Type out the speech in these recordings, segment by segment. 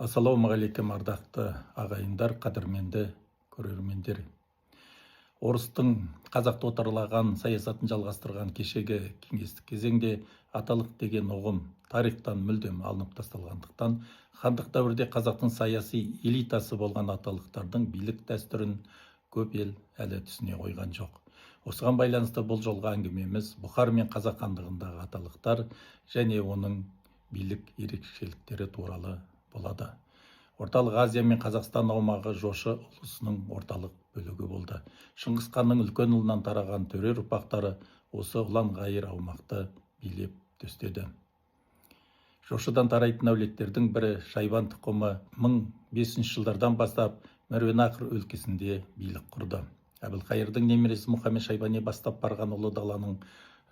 Ассалаумағалейкум ардақты ағайындар, қадірменді көрермендер. Орыстың қазақты отарлаған саясатын жалғастырған кешегі кеңестік кезеңде аталық деген ұғым тарихтан мүлдем алынып тасталғандықтан, хандық дәуірде қазақтың саяси элитасы болған аталықтардың билік дәстүрін көп ел әлі түсіне қойған жоқ. Осыған байланысты бұл жолғы әңгімеміз Бұхар мен Қазақ хандығындағы аталықтар және оның билік ерекшеліктері туралы болады. Орталық Азия мен Қазақстан аумағы жошы ұлысының орталық бөлігі болды. Шыңғыс ханның үлкен ұлынан тараған төре ұрпақтары осы ұлан-ғайыр аумақты билеп төстеді. Жошыдан тарайтын әулеттердің бірі Шайбан тұқымы 1500 жылдардан бастап Мәруеннахр өлкесінде билік құрды. Әбілқайырдың немересі Мұхаммед Шайбани бастап барған ұлы даланың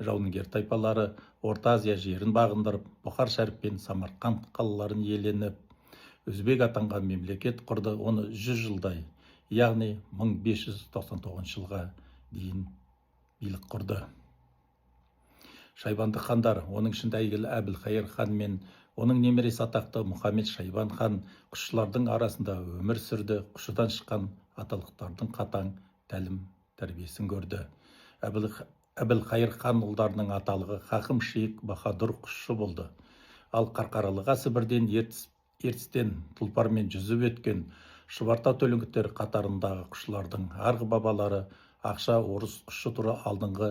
жауынгер тайпалары Орта Азия жерін бағындырып, Бұхар Шәріп пен Самарқанд қалаларын иеленіп, Өзбек атанған мемлекет құрды. Оны 100 жылдай, яғни 1599 жылға дейін билік құрды. Шайбанды хандар, оның ішінде әйгілі Әбілқайыр хан мен оның немересі атақты Мұхаммед Шайбан хан құшшылардың арасында өмір сүрді. Құшыдан шыққан аталықтардың қатаң тәлім тәрбиесін көрді. Әбілқайыр хан ұлдарының аталығы Хақым Шейх Бахадур құшшы болды. Ал Қарқаралыға Сібірден ертістен тұлпармен жүзіп өткен Шұбарта төлеңгіттер қатарындағы құшшылардың арғы бабалары ақша орыс құшшы туры алдыңғы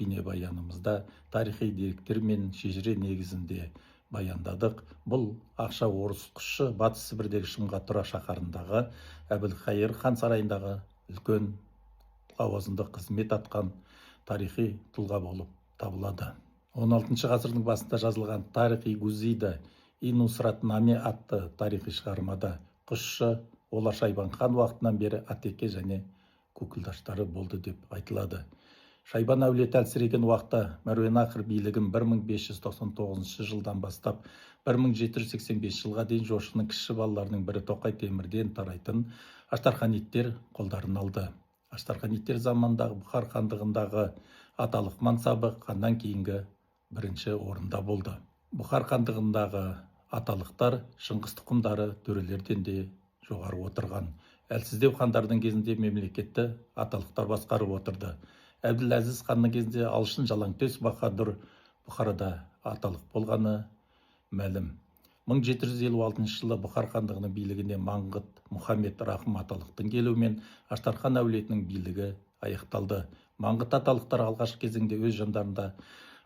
бейнебаянымызда тарихи деректер мен шежіре негізінде баяндадық. Бұл ақша орыс құшшы Батыс Сібірдегі Шымғатұра шаһарындағы Әбілқайыр хан сарайындағы үлкен лауазымды қызмет атқан тарихи тұлға болып табылады. 16 ғасырдың басында жазылған Тарих-и Гузида и Нусрат-наме атты тарихи шығармада құшшы олар Шайбан хан уақытынан бері атеке және көкілдаштары болды деп айтылады. Шайбан әулеті әлсіреген уақытта Мәруеннахр билігін 1599 жылдан бастап 1785 жылға дейін жошының кіші балаларының бірі Тоқай Темірден тарайтын Аштарханиттер қолдарын алды. Аштарханиттер замандағы Бұхар хандығындағы аталық мансабы ханнан кейінгі бірінші орында болды. Бұхар хандығындағы аталықтар Шыңғыс тұқымдары төрелерден де жоғары отырған. Әлсіздеу хандардың кезінде мемлекетті аталықтар басқарып отырды. Әбділәзіз ханның кезінде Алшын Жалаңтөс Бахадур Бұхарада аталық болғаны мәлім. 1756 жылы Бұхар хандығының билігіне Маңғыт Мұхаммед Рахым аталықтың келуімен Аштархан әулетінің билігі аяқталды. Маңғыт аталықтар алғашқы кезеңде өз жандарында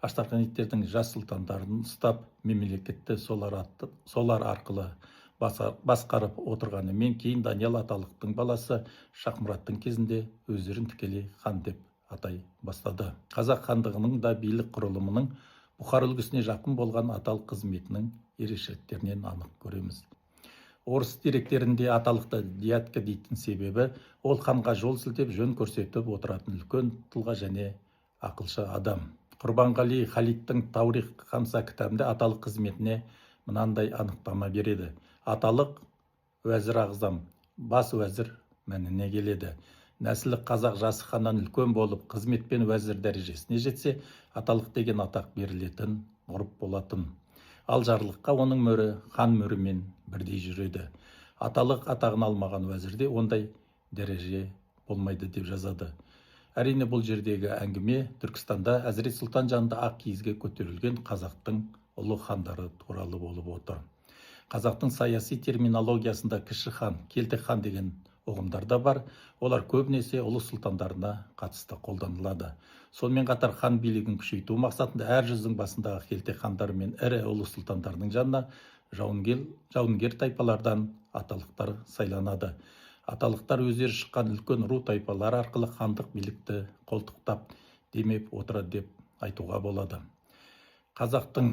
Аштарханиттердің жас сұлтандарын ұстап, мемлекетті солар арқылы басқарып отырғанымен кейін Даниял аталықтың баласы Шахмұраттың кезінде өздерін тікелей хан деп атай бастады. Қазақ хандығының да билік құрылымының Бұхар үлгісіне жақын болған аталық қызметінің ерекшеліктерінен анық көреміз. Орыс деректерінде аталықты диатка дейтін себебі ол ханға жол сілтеп жөн көрсетіп отыратын үлкен тұлға және ақылшы адам. Құрбанғали Халидтің Таурих Хамса кітабында аталық қызметіне мынандай анықтама береді. Аталық уәзір ағзам, бас уәзір мәніне келеді. Нәсілі қазақ жасы ханнан үлкен болып, қызметпен уәзір дәрежесіне жетсе, аталық деген атақ берілетін ғұрып болатын. Ал жарлыққа оның мөрі хан мөрімен бірдей жүреді. Аталық атағын алмаған уәзірде ондай дәреже болмайды деп жазады. Әрине бұл жердегі әңгіме Түркістанда Әзірет Сұлтан жанында ақ киізге көтерілген қазақтың ұлы хандары туралы болып отыр. Қазақтың саяси терминологиясында кіші хан, келте хан деген ұғымдар да бар. Олар көбінесе ұлы сұлтандарына қатысты қолданылады. Сонымен қатар хан билігін күшейту мақсатында әр жүздің басындағы келте хандар мен ірі ұлы сұлтандардың жанына жауынгер тайпалардан аталықтар сайланады. Аталықтар өздері шыққан үлкен ру тайпалар арқылы хандық билікті қолтықтап демеп отырады деп айтуға болады. Қазақтың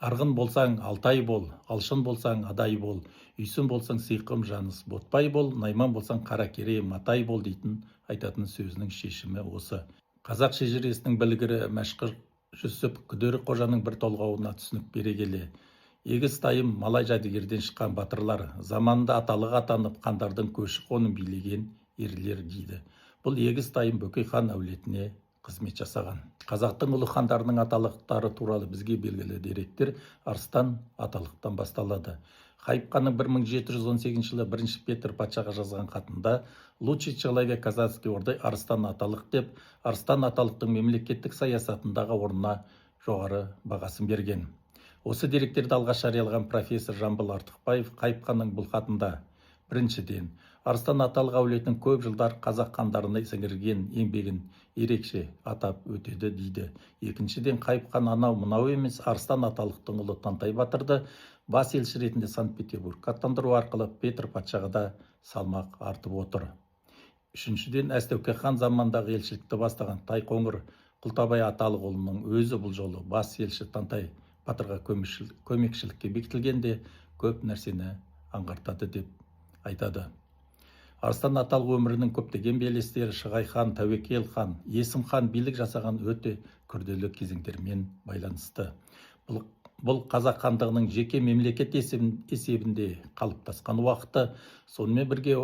арғын болсаң алтай бол, алшын болсаң адай бол, үйсін болсаң сиқым жаныс ботпай бол, найман болсаң қаракере матай бол дейтін айтатын сөзінің шешімі осы. Қазақ шежіресінің білгірі Мәшқүр Жүсіп Күдері қожаның бір толғауына түсінік бере келе, егіз тайым малай жәдігерден шыққан батырлар, заманында аталық атанып хандардың көші қонын билеген ерлер дейді. Бұл егіз тайым Бөкей хан әулетіне қызмет жасаған. Қазақтың ұлы хандарының аталықтары туралы бізге белгілі деректер Арыстан аталықтан басталады. Қайып ханның 1718 жылы 1 Петр патшаға жазған хатында «Лучший человек казацкий орды Арыстан аталық» деп, Арыстан аталықтың мемлекеттік саясатындағы орнына жоғары бағасын берген. Осы деректерді алғаш жариялаған профессор Жамбыл Артықбаев Қайып ханның бұл хатында: біріншіден, Арыстан аталық әулетінің көп жылдар қазақ хандарына сіңірген еңбегін ерекше атап өтеді дейді. Екіншіден, Қайып хан анау мынау емес, Арыстан аталықтың ұлы Тантай батырды бас елші ретінде Санкт-Петербургқа аттандыру арқылы Петр патшаға да салмақ артып отыр. Үшіншіден, Әстөке хан замандағы елшілікті бастаған Тайқоңыр Құлтабай Аталықұлының өзі бұл жолы бас елші Тантай батырға көмекшілікке бекітілгенде көп нәрсені аңғартады деп айтады. Арыстан аталық өмірінің көптеген белестері Шығай хан, Тәуекел хан, Есім хан билік жасаған өте күрделі кезеңдермен байланысты. Бұл қазақ хандығының жеке мемлекет есебінде қалыптасқан уақыты, сонымен бірге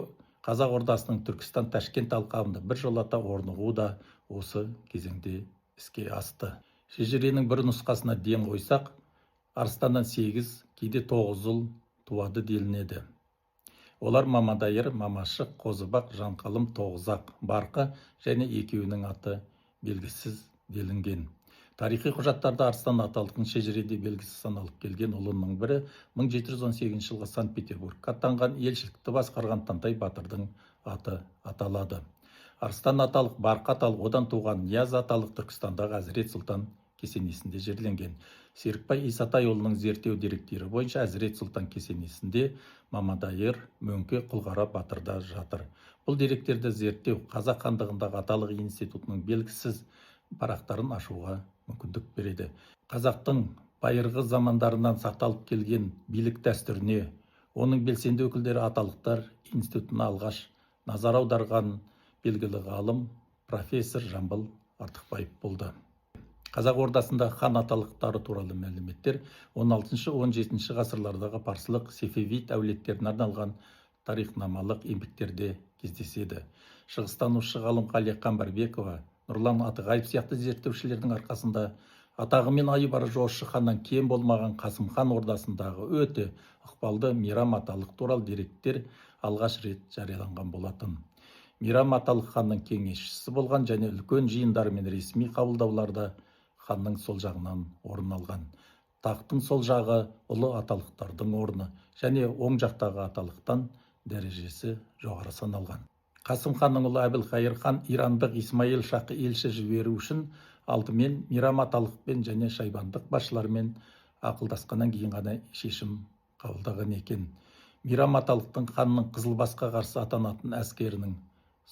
қазақ ордасының Түркістан Ташкент алқабында біржолата орнығуы да осы кезеңде іске асты. Шежіренің бір нұсқасына ден қойсақ, Арыстаннан 8, кейде 9 ұл туады делінеді. Олар Мамадайыр, Мамашық, Қозыбақ, Жанқалым, Тоғызақ, Барқы және екеуінің аты белгісіз делінген. Тарихи құжаттарда Арыстан аталықтың шежіреде белгісіз саналып келген ұлының бірі 1718 жылғы Санкт-Петербургқа аттанған елшілікті басқарған Тантай батырдың аты аталады. Арыстан аталық, Барқы аталық, одан туған Нияз аталық Түркістандағы Әзірет Сұлтан кесенесінде жерленген. Серікбай Исатайұлының зерттеу деректері бойынша Әзірет Сұлтан кесенесінде Мамадайыр, Мөңке, Құлғара батырда жатыр. Бұл деректерді зерттеу Қазақ хандығындағы аталық институтының белгісіз парақтарын ашуға мүмкіндік береді. Қазақтың байырғы замандарынан сақталып келген билік дәстүріне, оның белсенді өкілдері аталықтар институтына алғаш назар аударған белгілі ғалым профессор Жамбыл Артықбаев болды. Қазақ ордасында хан аталықтары туралы мәліметтер 16-17 ғасырлардағы парсылық Сефевид әулеттеріне арналған тарихнамалық еңбектерде кездеседі. Шығыстанушы ғалым Қалия Қамбарбекова, Нұрлан Атығаев сияқты зерттеушілердің арқасында атағы мен айбары жошы ханнан кем болмаған Қасым хан ордасындағы өте ықпалды Мейрам аталық туралы деректер алғаш рет жарияланған болатын. Мейрам аталық ханның кеңесшісі болған және үлкен жиындар мен ресми қабылдауларда ханның сол жағынан орын алған. Тақтың сол жағы ұлы аталықтардың орны және оң жақтағы аталықтан дәрежесі жоғары саналған. Қасым ханның ұлы Әбілқайыр хан ирандық Исмаил шақы елші жіберу үшін алдымен Мейрам аталықпен және шайбандық басшылармен ақылдасқаннан кейін ғана шешім қабылдаған екен. Мейрам аталықтың ханның Қызылбасқа қарсы атанатын әскерінің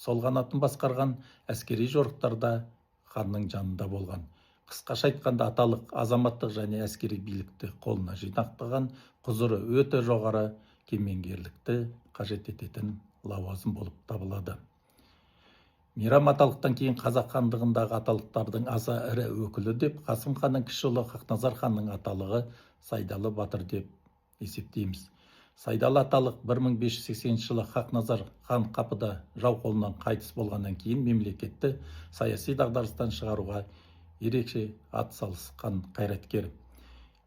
сол қанатын басқарған әскери жорықтарда ханның жанында болған. Қысқаша айтқанда аталық азаматтық және әскери билікті қолына жинақтаған, құзыры өте жоғары, кемеңгерлікті қажет ететін лауазым болып табылады. Мейрам аталықтан кейін қазақ хандығындағы аталықтардың аса ірі өкілі деп Қасым ханның кіші ұлы Хақназар ханның аталығы Сайдалы батыр деп есептейміз. Сайдалы аталық 1580 жылы Хақназар хан қапыда жау қолынан қайтыс болғаннан кейін мемлекетті саяси дағдарыстан шығаруға ерекше ат салысқан қайраткер.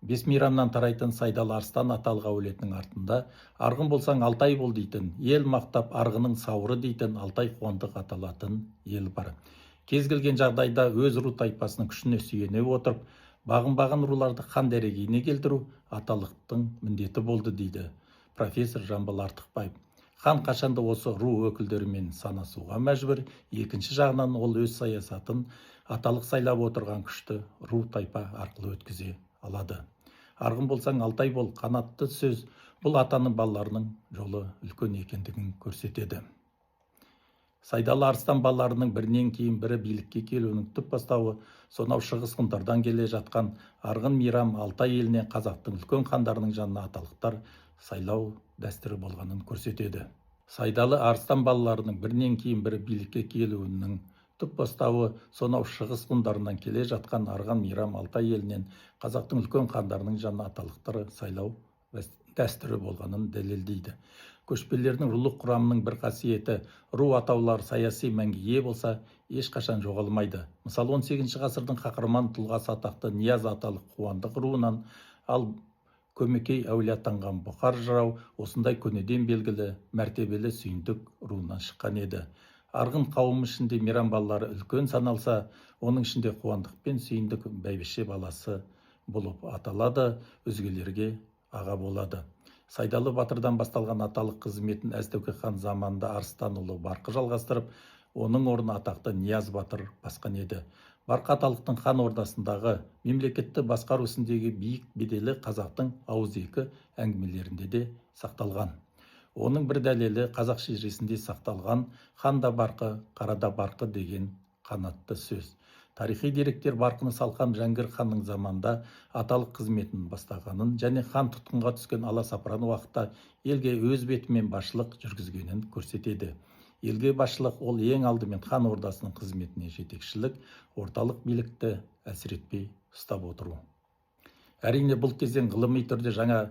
5 мейрамнан тарайтын Сайдалы Арыстан аталық әулетінің артында арғын болсаң Алтай бол дейтін, ел мақтап арғының сауыры дейтін Алтай қуандық аталатын ел бар. Кез келген жағдайда өз ру тайпасының күшіне сүйене отырып, бағынбаған руларды хан дәрежесіне келтіру аталықтың міндеті болды дейді профессор Жамбыл Артықбаев. Хан қашанда осы ру өкілдерімен санасуға мәжбүр, екінші жағынан ол өз саясатын аталық сайлап отырған күшті ру тайпа арқылы өткізе алады. Арғын болсаң Алтай бол қанатты сөз бұл атаның балаларының жолы үлкен екендігін көрсетеді. Сайдалы Арыстан балаларының бірінен кейін бірі билікке келуінің түп бастауы сонау шығыс ғұндардан келе жатқан арғын Мейрам Алтай еліне қазақтың үлкен хандарының жанына аталықтар сайлау дәстүрі болғанын көрсетеді. Сайдалы Арыстан балаларының бірінен кейін бірі билікке келуінің түп бастауы сонау шығыс ғұндарынан келе жатқан арғын Мейрам Алтай елінен қазақтың үлкен хандарының жанына аталықтар сайлау дәстүрі болғанын дәлелдейді. Көшпелілердің рулық құрамының бір қасиеті ру атаулар саяси мәнге ие болса ешқашан жоғалмайды. Мысалы 18 ғасырдың қаһарман тұлғасы атақты Нияз аталық Қуандық руынан, ал Көмекей әулие атанған Бұхар жырау осындай көнеден белгілі мәртебелі сүйіндік руынан шыққан еді. Арғын қауымы ішінде мейрам балалары үлкен саналса, оның ішінде Қуандық пен Сүйіндік бәйбіше баласы болып аталады, өзгелерге аға болады. Сайдалы батырдан басталған аталық қызметін Әз Тәуке хан заманында Арыстанұлы Барқы жалғастырып, оның орнына атақты Нияз батыр басқан еді. Барқы аталықтың хан ордасындағы мемлекетті басқару ісіндегі биік беделі қазақтың ауызекі әңгімелерінде де сақталған. Оның бір дәлелі қазақ шежіресінде сақталған ханда Барқы, қарада Барқы деген қанатты сөз. Тарихи деректер Барқыны салқан Жәңгір ханның заманда аталық қызметін бастағанын және хан тұтқынға түскен аласапыран уақытта елге өз бетімен басшылық жүргізгенін көрсетеді. Елге басшылық ол ең алдымен хан ордасының қызметіне жетекшілік, орталық билікті әлсіретпей ұстап отыру. Әрине бұл кезең ғылыми түрде жаңа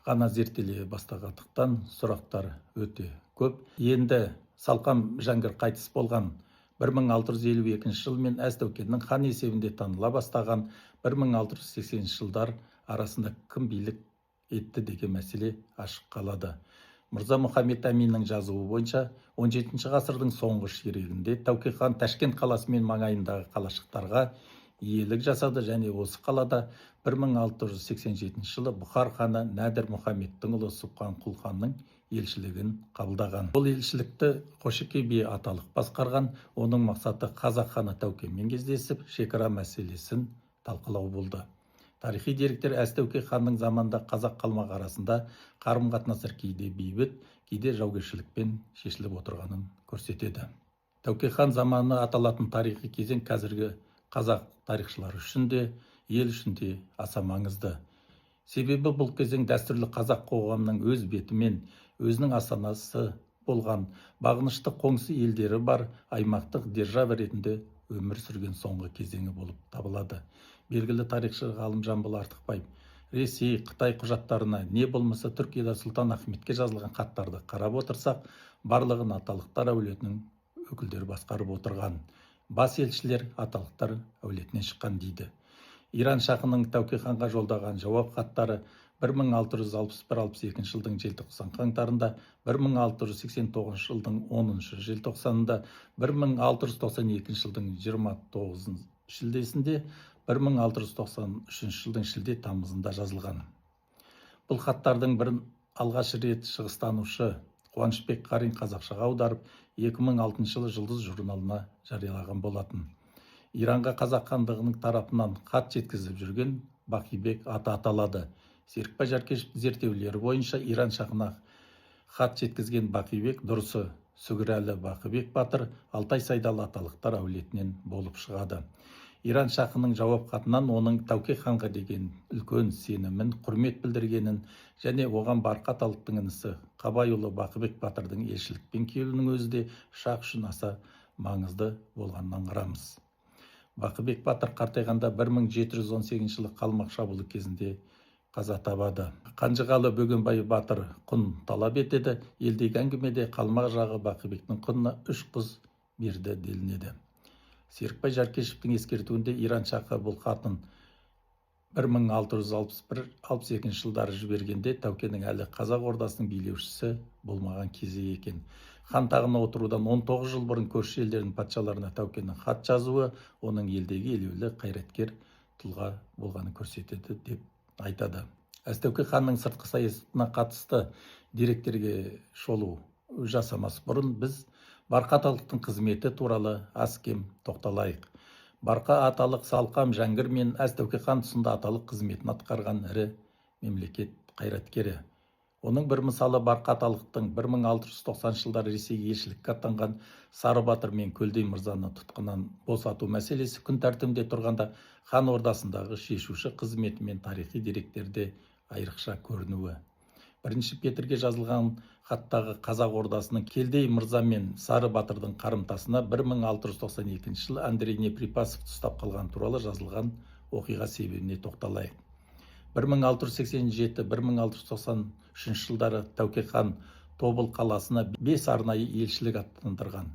ғана зерттеле бастағандықтан сұрақтар өте көп. Енді Салқам Жәңгір қайтыс болған 1652 жыл мен Әз Тәукенің хан есебінде таныла бастаған 1680 жылдар арасында кім билік етті деген мәселе ашық қалады. Мырза Мұхаммед Әминнің жазуы бойынша 17 ғасырдың соңғы ширегінде Тәуке хан Ташкент қаласы мен маңайындағы қалашықтарға иелік жасады және осы қалада 1687 жылы Бұхар ханы Нәдір Мұхаммедтің ұлы Сұбхан Құл ханның елшілігін қабылдаған. Бұл елшілікті Қошеке би аталық басқарған, оның мақсаты қазақ ханы Тәукемен кездесіп, шекара мәселесін талқылау болды. Тарихи деректер Әз Тәуке ханның заманда қазақ қалмақ арасында қарым-қатынастар кейде бейбіт, кейде жаугершілікпен шешіліп отырғанын көрсетеді. Тәуке хан заманы аталатын тарихи кезең қазіргі қазақ тарихшылары үшін де, ел үшін де аса маңызды. Себебі бұл кезең дәстүрлі қазақ қоғамының өз бетімен, өзінің астанасы болған бағынышты қоңсы елдері бар аймақтық держава ретінде өмір сүрген соңғы кезеңі болып табылады. Белгілі тарихшы ғалым Жамбыл Артықбаев Ресей, Қытай құжаттарына не болмаса Түркияда Сұлтан Ахметке жазылған хаттарды қарап отырсақ, барлығын аталықтар әулетінің өкілдері басқарып отырған. Бас елшілер аталықтар әулетінен шыққан дейді. Иран шахының Тәуке ханға жолдаған жауап хаттары 1661-62 жылдың желтоқсан қаңтарында, 1689 жылдың 10 желтоқсанында, 1692 жылдың 29 шілдесінде, 1693 жылдың шілде тамызында жазылған. Бұл хаттардың бірін алғаш рет шығыстанушы Қуанышбек Қарин қазақшаға аударып, 2006 жылы Жұлдыз журналына жариялаған болатын. Иранға қазақ хандығының тарапынан хат жеткізіп жүрген Бақибек аты аталады. Серікбай Жаркешевтің зерттеулері бойынша Иран шахына хат жеткізген Бақибек дұрысы Сүгірәлі Бақыбек батыр Алтай Сайдалы аталықтар әулетінен болып шығады. Иран шахының жауап хатынан оның Тәуке ханға деген үлкен сенімін, құрмет білдіргенін және оған Барқы аталықтың інісі Қабайұлы Бақыбек батырдың елшілікпен келуінің өзі де шах үшін аса маңызды болғанын аңғарамыз. Бақыбек батыр қартайғанда 1718 жылы қалмақ шабуылы кезінде қаза табады. Қанжығалы Бөгенбай батыр құн талап етеді. Елдегі әңгімеде қалмақ жағы Бақыбектің құнына 3 қыз берді делінеді. Серікбай Жаркешевтің ескертуінде Иран шахы бұл хатын 1661-62 жылдары жібергенде Тәукенің әлі қазақ ордасының билеушісі болмаған кезі екен. Хан тағына отырудан 19 жыл бұрын көрші елдердің патшаларына Тәукенің хат жазуы оның елдегі елеулі қайраткер тұлға болғанын көрсетеді деп айтады. Әз Тәуке ханның сыртқы саясатына қатысты деректерге шолу жасамас бұрын біз Барқы аталықтың қызметі туралы аз-кем тоқталайық. Барқы аталық Салқам Жәңгір мен Әз Тәуке хан тұсында аталық қызметін атқарған ірі мемлекет қайраткері. Оның бір мысалы Барқы аталықтың 1690 жылдары Ресейге елшілікке аттанған Сары Батыр мен Көлдей мырзаны тұтқыннан босату мәселесі күн тәртібінде тұрғанда хан ордасындағы шешуші қызметі мен тарихи деректерде айрықша көрінуі. Бірінші Петрге жазылған хаттағы қазақ ордасының Келдей мырза мен Сары Батырдың қарымтасына 1692 жылы Андрей Неприпасов ұстап қалған туралы жазылған оқиға себебіне тоқталайық. 1687-1693 жылдары Тәуке хан Тобыл қаласына 5 арнайы елшілік аттандырған.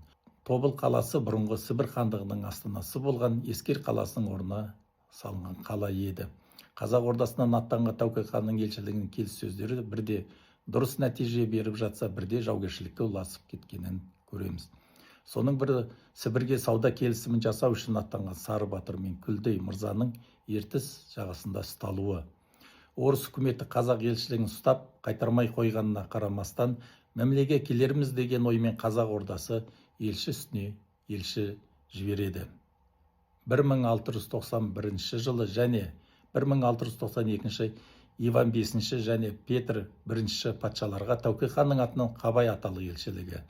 Тобыл қаласы бұрынғы Сібір хандығының астанасы болған Ескер қаласының орнына салынған қала еді. Қазақ ордасынан аттанған Тәуке ханның елшілігінің келіссөздері бірде дұрыс нәтиже беріп жатса, бірде жаугершілікке ұласып кеткенін көреміз. Соның бірі Сібірге сауда келісімін жасау үшін аттанған Сары Батыр мен Күлдей мырзаның ертіс жағасында ұсталуы. Орыс үкіметі қазақ елшілігін ұстап, қайтармай қойғанына қарамастан, мәмілеге келерміз деген оймен қазақ ордасы елші үстіне елші жібереді. 1691 жылы және 1692 Иван V және Петр I патшаларға Тәуке ханның атынан Қабай аталы елшілігі,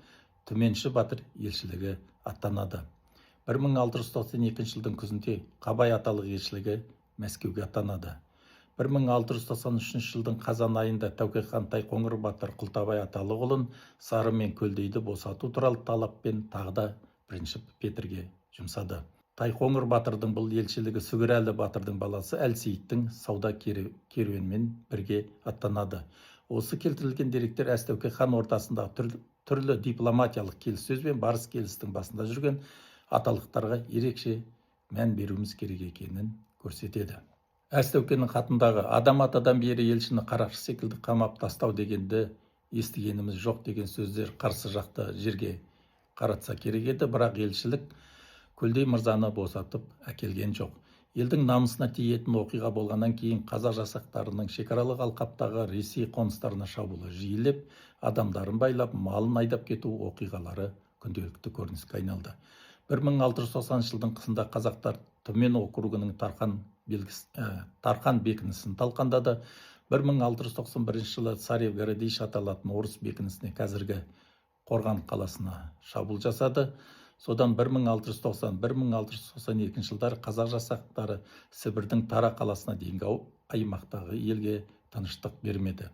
Түменші Батыр елшілігі аттанады. 1692 жылдың күзінде Қабай аталы елшілігі Мәскеуге аттанады. 1693 жылдың қазан айында Тәуке хан Тайқоңыр Батыр Құлтабай аталы құлын Сары мен Көлдейді босату туралы талаппен тағы да бірінші Петрге жұмсады. Тайқоңыр Батырдың бұл елшілігі Сүгірәлі Батырдың баласы Әлсейіттің сауда керуенмен бірге аттанады. Осы келтірілген деректер Тәуке хан ортасында түрлі дипломатиялық келіссөз бен барыс келістің басында жүрген аталықтарға ерекше мән беруіміз керек екенін көрсетеді. Тәукенің хатындағы адам атадан бері елшіні қарақшы секілді қамап тастау дегенді естігеніміз жоқ деген сөздер қарсы жақта жерге қаратса керек еді, бірақ елшілік Көлдей мырзаны босатып әкелген жоқ. Елдің намысына тиетін оқиға болғаннан кейін қазақ жасақтарының шекаралық алқаптағы Ресей қоныстарына шабуылы жиілеп, адамдарын байлап, малын айдап кету оқиғалары күнделікті көрініске айналды. 1690 жылдың қысында қазақтар Түмен округінің Тарқан бекінісін талқандады. 1691 жылы Царев-Городищ аталатын орыс бекінісіне қазіргі Қорған қаласына шабуыл жасады. Содан 1690-1692 жылдар қазақ жасақтары Сібірдің Тара қаласына дейінгі аймақтағы елге тыныштық бермеді.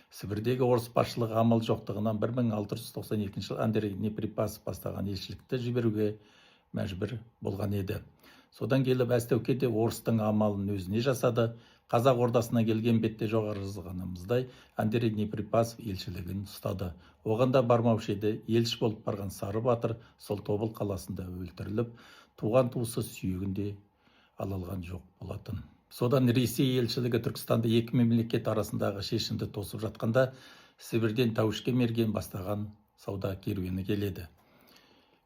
Сібірдегі орыс басшылығы амал жоқтығынан 1692 жыл Андрей Неприпасов бастаған елшілікті жіберуге мәжбүр болған еді. Содан келіп Тәуке де орыстың амалын өзіне жасады. Қазақ ордасына келген бетте жоғары жазғанымыздай Андрей Неприпасов елшілігін ұстады. Оған да бармаушы еді. Елші болып барған Сары Батыр сол Тобыл қаласында өлтіріліп, туған туысы сүйегінде алалған жоқ болатын. Содан Ресей елшілігі Түркістанды екі мемлекет арасындағы шешімді тосып жатқанда Сібірден Тәуішке мерген бастаған сауда керуені келеді.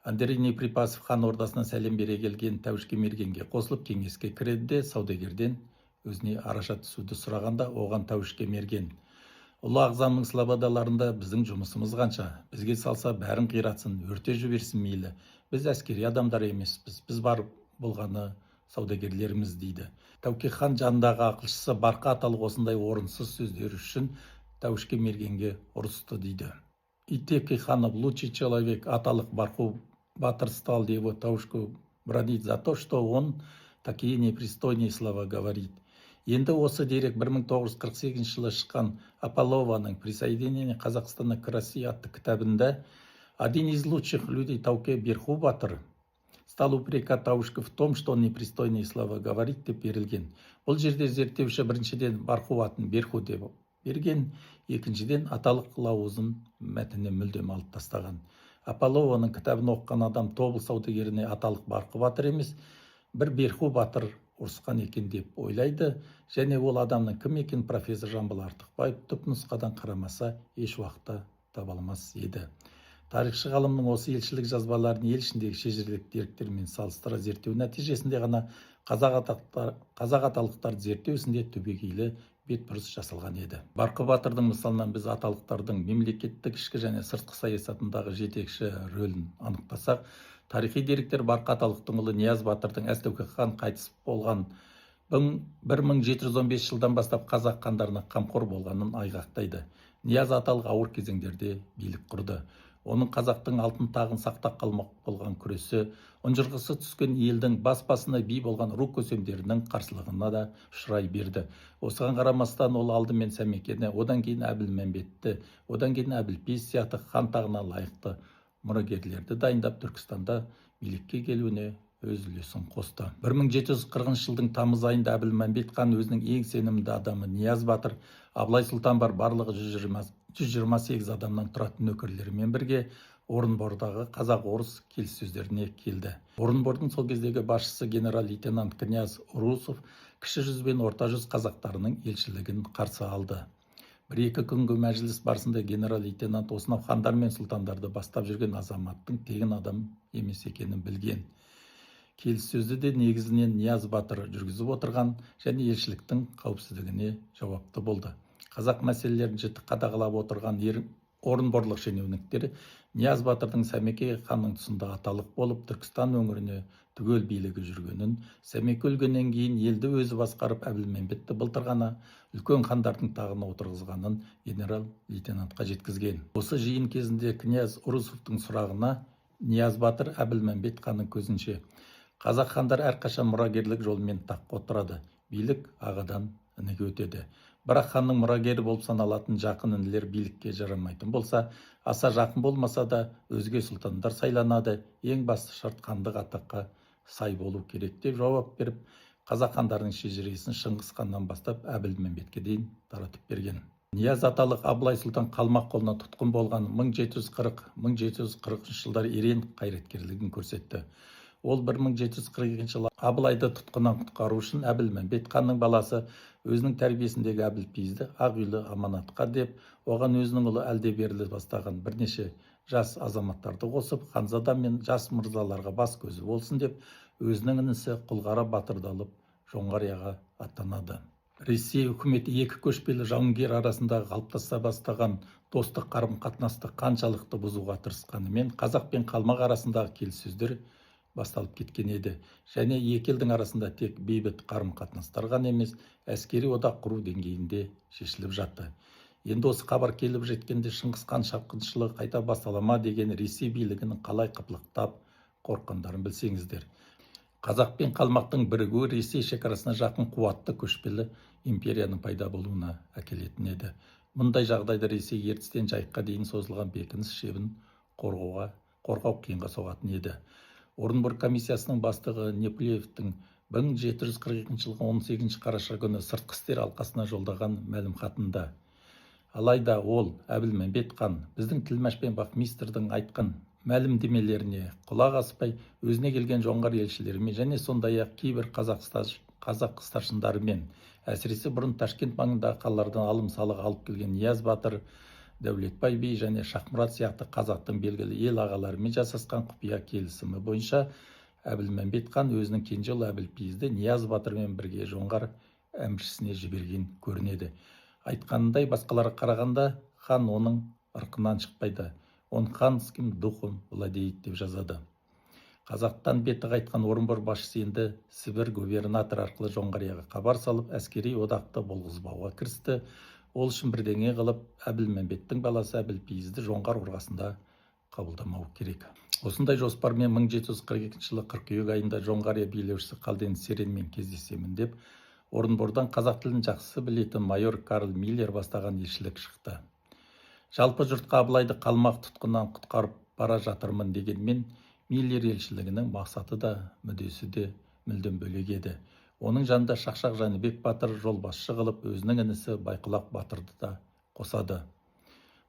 Андрей Неприпасов хан ордасына сәлем бере келген Тәуішке мергенге қосылып кеңеске кіреді де саудагерден өзіне араша түсуді сұрағанда оған Тәуішке мерген: «Ұлы ағзамның слободаларында біздің жұмысымыз қанша? Бізге салса бәрін қиратсын, өрте жіберсін мейлі. Біз әскери адамдар емеспіз, біз бар болғаны саудагерлеріміз» дейді. Тәуке хан жанындағы ақылшысы Барқа аталық осындай орынсыз сөздері үшін Тәуішке мергенге ұрысты дейді. Итеке ханов лучший человек аталық Барқу Батыр стал его Тәуішку бронить за то, что он такие непристойные слова говорит. Енді осы дерек 1948 жылы шыққан Аполлованың «Присоединение Казахстана к России» атты кітабында один из лучших людей Тәуке Берху Батыр стал упрекать Тәуішку в том, что он непристойные слова говорит деп берілген. Бұл жерде зерттеуші біріншіден Барху атын Берху деп берген, екіншіден аталық лауазым мәтіні мүлдем алып тастаған. Аполлованың кітабын оқыған адам Тобыл саудагеріне аталық Барху Батыр емес, бір Берху Батыр ұрысқан екен деп ойлайды, және ол адамның кім екен профессор Жамбыл Артықбаев түпнұсқадан қарамаса еш уақытта таба алмас еді. Тарихшы ғалымның осы елшілік жазбаларын ел ішіндегі шежірелік деректермен салыстыра зерттеу нәтижесінде ғана қазақ аталықтарды зерттеу ісінде түбегейлі бетбұрыс жасалған еді. Барқы Батырдың мысалынан біз аталықтардың мемлекеттік ішкі және сыртқы саясатындағы жетекші рөлін анықтасақ, тарихи деректер Барқы аталықтың ұлы Нияз Батырдың Тәуке хан қайтыс болған 1715 жылдан бастап қазақ хандарына қамқор болғанын айғақтайды. Нияз аталық ауыр кезеңдерде билік құрды. Оның қазақтың алтын тағын сақтап қалмақ болған күресі, ұнжырғысы түскен елдің бас-басына би болған ру көсемдерінің қарсылығына да ұшырай берді. Осыған қарамастан ол алдымен Сәмекені, одан кейін Әбілмәмбетті, одан кейін Әбілпейіз сияқты хан тағына лайықты мұрагерлерді дайындап Түркістанда билікке келуіне өз үлесін қосты. 1740 жылдың тамыз айында Әбілмәмбет хан өзінің ең сенімді адамы Нияз Батыр, Абылай Сұлтан бар барлығы 128 адамнан тұратын нөкерлерімен бірге Орынбордағы қазақ-орыс келіссөздеріне келді. Орынбордың сол кездегі басшысы генерал-лейтенант князь Урусов кіші жүз бен орта жүз қазақтарының елшілігін қарсы алды. Бір-екі күнгі мәжіліс барысында генерал-лейтенант осынау хандар мен сұлтандарды бастап жүрген азаматтың тегін адам емес екенін білген. Келіссөзді де негізінен Нияз батыр жүргізіп отырған және елшіліктің қауіпсіздігіне жауапты болды. Қазақ мәселелерін жіті қадағалап отырған орынборлық шенеуніктері Нияз батырдың Сәмеке ханның тұсында аталық болып Түркістан өңіріне түгел билігі жүргенін, Сәмеке өлгеннен кейін елді өзі басқарып Әбілмәмбетті былтыр ғана үлкен хандардың тағына отырғызғанын генерал-лейтенантқа жеткізген. Осы жиын кезінде князь Урусовтың сұрағына Нияз батыр Әбілмәмбет ханның көзінше қазақ хандар әрқашан мұрагерлік жолмен таққа отырады, билік ағадан ініге өтеді. Бірақ ханның мұрагері болып саналатын жақын інілер билікке жарамайтын болса, аса жақын болмаса да өзге сұлтандар сайланады, ең басты шарт хандық атаққа сай болу керек деп жауап беріп, қазақ хандарының шежіресін Шыңғыс ханнан бастап Әбілмәмбетке дейін таратып берген. Нияз аталық Абылай сұлтан қалмақ қолына тұтқын болған 1740-1740 жылдар ерен қайраткерлігін көрсетті. Ол 1742 жылы Абылайды тұтқыннан құтқару үшін Әбілмәмбет ханның баласы өзінің тәрбиесіндегі Әбілпейізді ақ үйлі аманатқа деп, оған өзінің ұлы Әлдеберлі бастаған бірнеше жас азаматтарды қосып, ханзада мен жас мырзаларға бас көзі болсын деп, өзінің інісі Құлғара батырды алып Жоңғарияға аттанады. Ресей үкіметі екі көшпелі жауынгер арасында қалыптаса бастаған достық қарым-қатынасты қаншалықты бұзуға тырысқанымен, қазақ пен қалмақ арасындағы келіссөздер басталып кеткен еді. Және екі елдің арасында тек бейбіт қарым-қатынастар ғана емес, әскери одақ құру деңгейінде шешіліп жатты. Енді осы хабар келіп жеткенде Шыңғыс хан шапқыншылығы қайта басталама деген Ресей билігінің қалай қыпылықтап қорыққандарын білсеңіздер. Қазақ пен қалмақтың бірігуі Ресей шекарасына жақын қуатты көшпелі империяның пайда болуына әкелетін еді. Мұндай жағдайда Ресей ертістен Жайыққа дейін созылған бекініс шебін қорғау қиынға соғатын еді. Орынбор комиссиясының бастығы Неплюевтің 1742 жылғы 18 қараша күні сыртқы істер алқасына жолдаған мәлім хатында. Алайда ол Әбілмәмбет хан біздің тілмәш пен вахмистрдің айтқан мәлімдемелеріне құлақ аспай, өзіне келген жоңғар елшілерімен және сондай-ақ кейбір қазақ старшындарымен, әсіресе бұрын Ташкент маңындағы қалалардан алым салық алып келген Нияз батыр, Дәулетбай би және Шахмұрат сияқты қазақтың белгілі ел ағаларымен жасасқан құпия келісімі бойынша Әбілмәмбет хан өзінің кенже ұлы Әбілпейізді Нияз батырмен бірге жоңғар әміршісіне жіберген көрінеді. Айтқанындай, басқаларға қарағанда хан оның ырқынан шықпайды. Он ханским духом владеет деп жазады. Қазақтан беті қайтқан Орынбор басшысы енді Сібір губернаторы арқылы Жоңғарияға хабар салып, әскери одақты болғызбауға кірісті. Ол үшін бірдеңе қылып, Әбілмәмбеттің баласы Әбілпейізді жоңғар орғасында қабылдамау керек. Осындай жоспармен 1742 жылы қыркүйек айында Жоңғария билеушісі Қалден Серенмен кездесемін деп, Орынбордан қазақ тілін жақсы білетін майор Карл Миллер бастаған елшілік шықты. Жалпы жұртқа Абылайды қалмақ тұтқыннан құтқарып бара жатырмын дегенмен, Миллер елшілігінің мақсаты да, мүддесі де мүлдем бөлек еді. Оның жанында Шақшақ Жәнібек батыр жолбасшы қылып, өзінің інісі Байқұлақ батырды да қосады.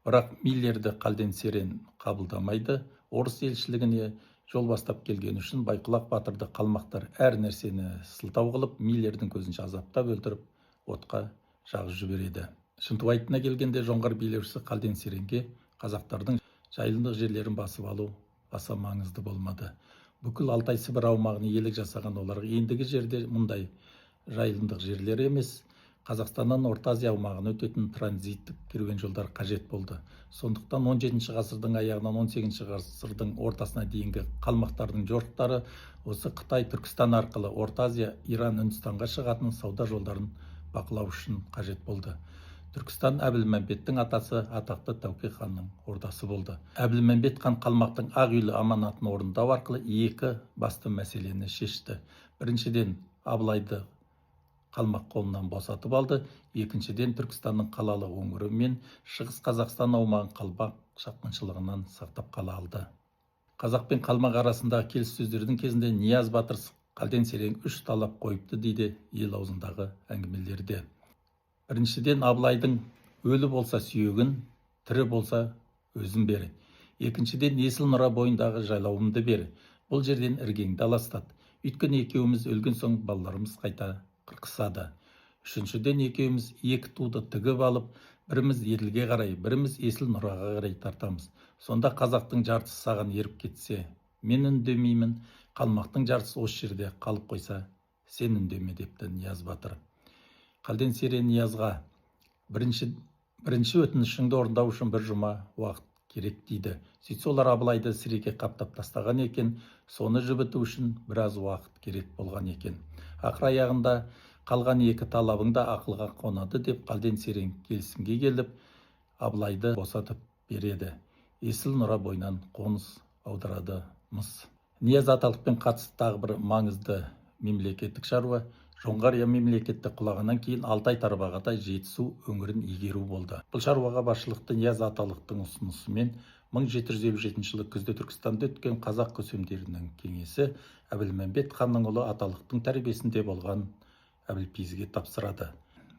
Бірақ Миллерді Қалден Серен қабылдамайды. Орыс елшілігіне жол бастап келген үшін Байқұлақ батырды қалмақтар әр нәрсені сылтау қылып, Миллердің көзінше азаптап өлтіріп, отқа жағып жібереді. Шынтуайтына келгенде жоңғар билеушісі Қалден Серенге қазақтардың жайылымдық жерлерін басып алу аса маңызды болмады. Бүкіл Алтай Сібір аумағын иелік жасаған оларға ендігі жерде мұндай жайылымдық жерлер емес, Қазақстаннан Орта Азия аумағына өтетін транзиттік керуен жолдар қажет болды. Сондықтан 17 ғасырдың аяғынан 18 ғасырдың ортасына дейінгі қалмақтардың жорықтары осы Қытай, Түркістан арқылы Орта Азия, Иран, Үндістанға шығатын сауда жолдарын бақылау үшін қажет болды. Түркістан Әбілмәмбеттің атасы атақты Тәуке ханның ордасы болды. Әбілмәмбет хан қалмақтың ақ үйлі аманатын орындау арқылы екі басты мәселені шешті. Біріншіден, Абылайды қалмақ қолынан босатып алды. Екіншіден, Түркістанның қалалы өңірі мен Шығыс Қазақстан аумағын қалмақ шапқыншылығынан сақтап қала алды. Қазақ пен қалмақ арасындағы келіссөздердің кезінде Нияз батыр Қалден Серен 3 талап қойыпты дейді ел аузындағы әңгімелерде. Біріншіден, Абылайдың өлі болса сүйегін, тірі болса өзін бер. Екіншіден, Есіл Нұра бойындағы жайлауымды бер. Бұл жерден іргеңді аластат. Өйткені екеуміз өлген соң балаларымыз қайта қырқысады. Үшіншіден, екеуміз екі туды тігіп алып, біріміз еділге қарай, біріміз есіл нұраға қарай тартамыз. Сонда қазақтың жартысы саған еріп кетсе, мен үндемеймін, қалмақтың жартысы осы жерде қалып қойса, сен үндеме, депті Нияз батыр. Қалден Серен Ниязға: бірінші өтінішіңді орындау үшін бір жұма уақыт керек дейді. Сөйтсе олар Абылайды сіреге қаптап тастаған екен, соны жібіту үшін біраз уақыт керек болған екен. Ақыр аяғында қалған екі талабың да ақылға қонады деп Қалден Серен келісімге келіп, Абылайды босатып береді. Есіл нұра бойынан қоныс аударадымыз. Нияз аталықпен қатысты тағы бір маңызды мемлекеттік шаруа Жоңғария мемлекетті құлағаннан кейін Алтай Тарбағатай Жетісу өңірін игеру болды. Бұл шаруаға басшылықты Нияз аталықтың ұсынысымен 1757 жылы күзде Түркістанда өткен қазақ көсемдерінің кеңесі Әбілмәмбет ханның ұлы аталықтың тәрбиесінде болған Әбілпейізге тапсырады.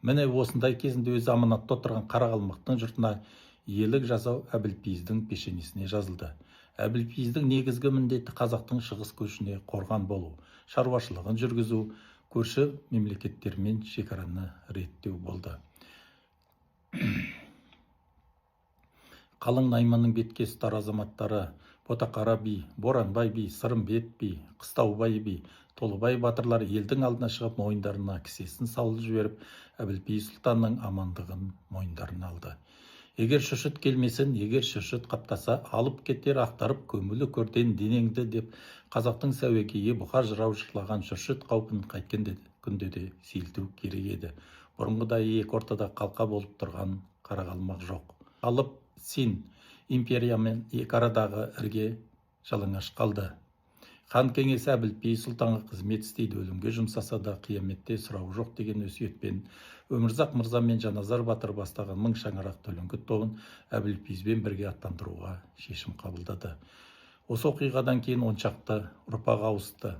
Міне осындай кезінде өзі аманатта отырған Қарақалмақтың жұртына иелік жасау Әбілпейіздің пешенесіне жазылды. Әбілпейіздің негізгі міндеті қазақтың шығыс көшіне қорған болу, шаруашылығын жүргізу, көрші мемлекеттермен шекараны реттеу болды. Қалың Найманның беткесі тар азаматтары Ботақара би, Боранбай би, Сырымбет би, Қыстаубай би, Толыбай батырлар елдің алдына шығып мойындарына кісесін салып жіберіп, Әбілпейіз сұлтанның амандығын мойындарына алды. Егер шүршіт келмесін, егер шүршіт қаптаса, алып кетер ақтарып көмілі көрден денеңді, деп қазақтың сәуегейі бұқар жырау жырлаған шүршіт қаупін қайткен күнде де сейілту керек еді. Бұрынғыдай екі ортада қалқа болып тұрған Қарақалмақ жоқ. Алып Син империямен екі арадағы ірге жалаңаш қалды. Хан кеңесі Әбілпейіз сұлтанға қызмет істейді, өлімге жұмсаса да қияметте сұрау жоқ деген өсиетпен Өмірзақ мырза мен Жаназар батыр бастаған мың шаңырақ төлеңгіт тобын Әбілпейізбен бірге аттандыруға шешім қабылдады. Осы оқиғадан кейін оншақты ұрпақ ауысты.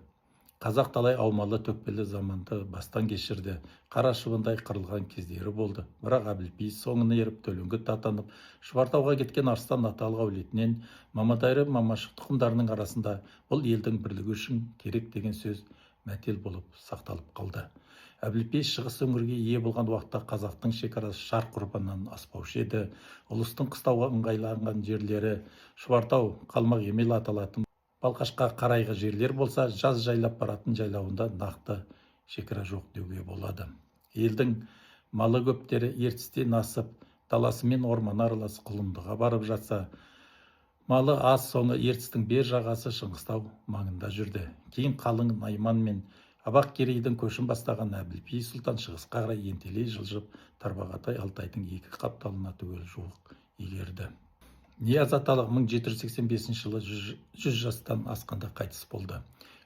Қазақ талай аумалы төкпелі заманды бастан кешірді. Қара шыбындай қырылған кездері болды. Бірақ Әбілпейіз соңына еріп төлеңгіт атанып, Шұбартауға кеткен Арыстан аталық әулетінен Мамадайры Мамашық тұқымдарының арасында бұл елдің бірлігі үшін керек деген сөз мәтел болып сақталып қалды. Әбілпейіз шығыс өңірге ие болған уақытта қазақтың шекарасы Шарқ құрбаннан аспаушы еді. Ұлыстың қыстауға ыңғайланған жерлері Шұбартау, Қалмақ Емел аталатын Балқашқа қарайғы жерлер болса, жаз жайлап баратын жайлауында нақты шекара жоқ деуге болады. Елдің малы көптері ертістен асып, даласы мен орманы аралас Құлындыға барып жатса, малы аз соңы ертістің бер жағасы Шыңғыстау маңында жүрді. Кейін қалың Найман мен Абақ Керейдің көшін бастаған Әбілпейіз сұлтан шығысқа қарай ентелей жылжып, Тарбағатай Алтайдың екі қапталына түгел жуық игерді. Нияз аталық 1785 жылы 100 жастан асқанда қайтыс болды.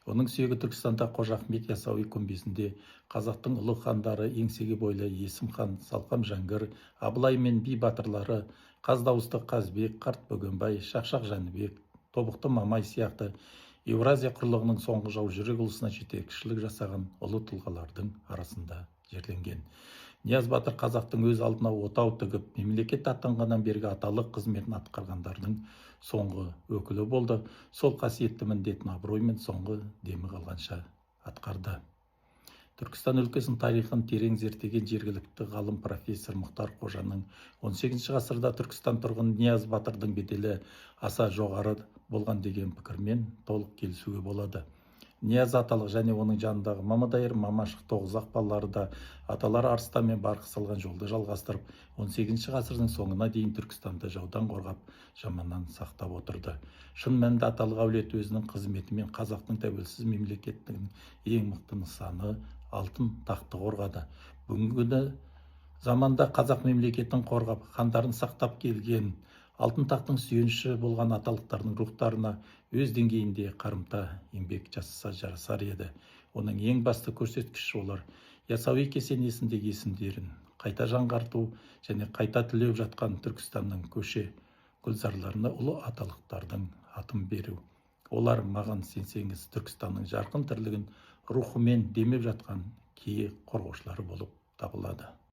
Оның сүйегі Түркістанда Қожа Ахмет Яссауи көмбесінде қазақтың ұлы хандары еңсеге бойлы Есім хан, Салқам Жәңгір, Абылай мен би батырлары, Қаздауысты Қазбек, Қарт Бөгенбай, Шақшақ Жәнібек, Тобықты Мамай сияқты Еуразия құрлығының соңғы жау жүрек ұлысына жетекшілік жасаған ұлы тұлғалардың арасында жерленген. Нияз батыр қазақтың өз алдына отау тігіп, мемлекет аттанғаннан бергі аталық қызметін атқарғандардың соңғы өкілі болды. Сол қасиетті міндетін абыроймен соңғы демі қалғанша атқарды. Түркістан өлкесінің тарихын терең зерттеген жергілікті ғалым профессор Мұхтар Қожаның 18 ғасырда Түркістан тұрғын Нияз батырдың беделі аса жоғары болған деген пікірмен толық келісуге болады. Нияз аталық және оның жанындағы Мамадайыр, Мамашық, Тоғызақ балалары да аталары Арыстан мен Барқы салған жолды жалғастырып, 18 ғасырдың соңына дейін Түркістанды жаудан қорғап, жаманнан сақтап отырды. Шын мәнінде аталық әулет өзінің қызметімен қазақтың тәуелсіз мемлекеттің ең мықты нысаны алтын тақты қорғады. Бүгінгі заманда қазақ мемлекетін қорғап, хандарын сақтап келген алтын тақтың сүйеніші болған аталықтардың рухтарына өз деңгейінде қарымта еңбек жасаса жарасар еді. Оның ең басты көрсеткіші олар Яссауи кесенесіндегі есімдерін қайта жаңғырту және қайта түлеп жатқан Түркістанның көше гүлзарларына ұлы аталықтардың атын беру. Олар маған сенсеңіз Түркістанның жарқын тірлігін рухымен демеп жатқан кие қорғаушылары болып табылады.